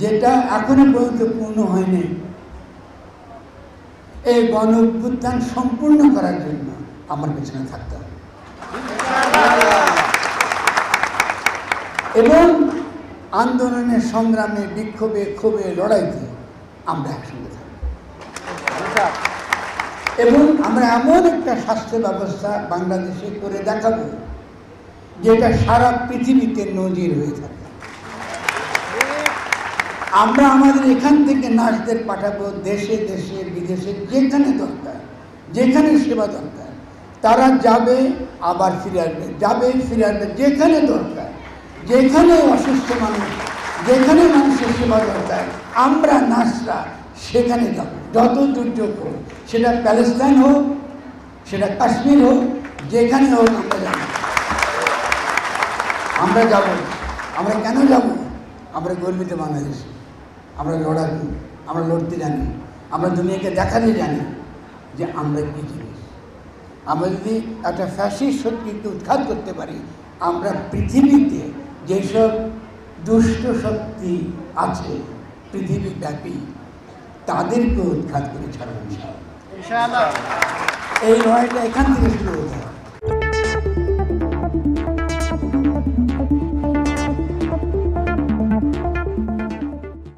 যেটা এখনো পর্যন্ত পূর্ণ হয়নি, এই গণ অভ্যুত্থান সম্পূর্ণ করার জন্য আমার পেছনে থাকতে হবে এবং আন্দোলনের সংগ্রামে, বিক্ষোভে, ক্ষোভে, লড়াইতে আমরা একসঙ্গে থাকব এবং আমরা এমন একটা স্বাস্থ্য ব্যবস্থা বাংলাদেশে করে দেখাবো যেটা সারা পৃথিবীতে নজির হয়ে থাকে। আমরা আমাদের এখান থেকে নার্সদের পাঠাবো দেশে দেশে বিদেশে, যেখানে দরকার, যেখানে সেবা দরকার তারা যাবে, আবার ফিরে আসবে, যাবে, ফিরে আসবে, যেখানে দরকার, যেখানে অসুস্থ মানুষ, যেখানে মানুষের সেবা দরকার আমরা নার্সরা সেখানে যাব, যত দুর্যোগ হোক, সেটা প্যালেস্টাইন হোক, সেটা কাশ্মীর হোক, যেখানে হোক আমরা যাব। আমরা যাব। আমরা কেন যাব? আমরা গর্বিত বাংলাদেশি, আমরা লড়াকু, আমরা লড়তে জানি, আমরা দুনিয়াকে দেখাতে জানি যে আমরা কী জিনিস। আমরা যদি একটা ফ্যাসিস্ট শক্তিকে উৎখাত করতে পারি, আমরা পৃথিবীতে যেসব দুষ্ট শক্তি আছে পৃথিবীব্যাপী তাদেরকে উৎখাত করে ছাড়ব ইনশাআল্লাহ। এই লড়াইটা এখান থেকে শুরু হতে হবে।